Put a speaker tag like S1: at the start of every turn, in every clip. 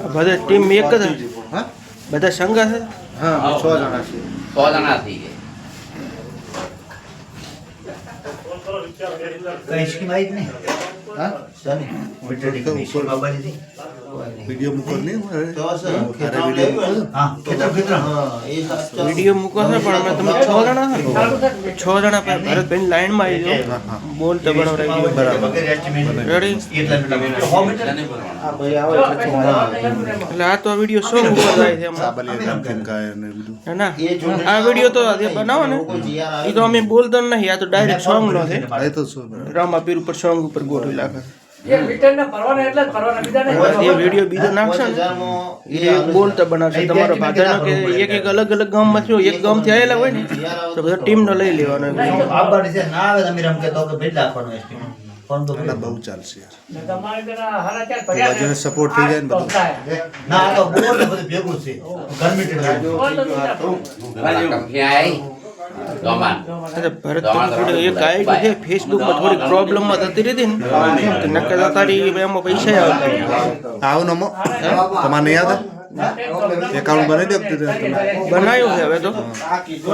S1: બધા ટીમ એક જ
S2: હા
S1: બધા સંઘ છે
S2: હા 6 જણા છે
S3: 100 જણા થઈ ગયા
S4: કઈ સ્કીમ આવી નહીં
S2: હા
S4: સની મીટર ટી ઉપર બાબા દીધી
S2: વિડિયો મૂકો નહીં
S4: તો સર
S2: અરે વિડિયો મૂકો
S4: હા ખેતર
S2: હા
S4: એ
S1: વિડીયો મૂકો છે પણ અમે તમે 6 જણા છો ને 6 જણા પર ભરતભાઈ લાઈનમાં આવી જાઓ બોલ તો બરાબર
S4: વગેરે એસ્ટિમેટ
S1: રેડી
S4: એટલા મીટર હો મીટર
S2: આ ભાઈ આવે
S1: એટલે આ તો વિડીયો સોંગ ઉપર જાય છે એમાં
S2: સાબલિયા ગામ કેમ કાય ને બધું
S1: ના આ વિડીયો તો જે બનાવો ને એ તો અમે બોલતા નહીં આ તો ડાયરેક્ટ સોંગ નો છે
S2: આ તો શું
S1: રામાપીર ઉપર સોંગ ઉપર ગોઠવી નાખે
S5: એક મીટરના ભરવાના એટલે જ ભરવાના બીજા નહીં
S1: એ વિડીયો બીજો નાખશો ને એ બોલતા બનાવશે તમારો ભાગનો કે એક અલગ અલગ ગામમાંથી એક ગામથી આવેલા હોય ને તો બધા ટીમનો લઈ લેવાનો
S4: આબાડી છે ના આવે તમે રમ કે તો કે ભેટ રાખવાનો એસ્ટિમેટ ફોન તો
S2: ના બહુ ચાલશે યાર
S5: તમારે પેલા હારા ચાર ભર્યા
S2: વજન સપોર્ટ થઈ જાય ને બધું
S4: ના આ તો બોલ બધું ભેગું છે ઘર મીટર
S3: દોમાન
S1: અરે ભરત થોડી એક આઈડી છે ફેસબુકમાં થોડી પ્રોબ્લેમમાં થતી રહેતી ને તો નકર તારી એમાં પૈસા આવતા
S2: આવો નમો તમારે યાદ એકાઉન્ટ બનાવી દો તમે
S1: બનાવ્યું છે હવે તો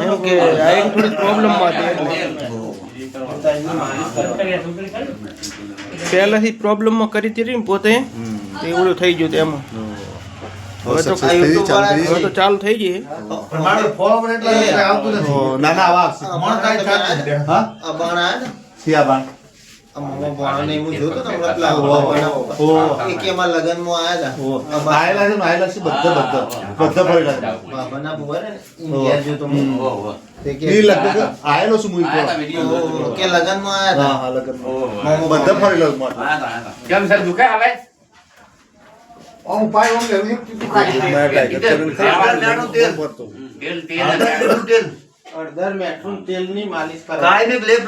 S1: એમ કે આઈડી થોડી પ્રોબ્લેમમાં હતી એટલે પહેલાથી પ્રોબ્લેમમાં કરી હતી ને પોતે એવું થઈ ગયું એમાં હવે તો ચાલુ થઈ ગઈ
S4: મારો ફોન એટલે આવતું નથી
S2: ના ના આવા આવશે
S4: મણ કાઈ થાય હા
S2: અબાણા
S4: સિયા બાણ આયેલા છે બધા ભરેલા છે લગભગ આયેલો છું મુઈ હા હા લગનમાં બધા ફરેલો
S3: કેમ સર દુખે હવે તેલ
S4: તેલની માલિશ કાઈ ને લેપ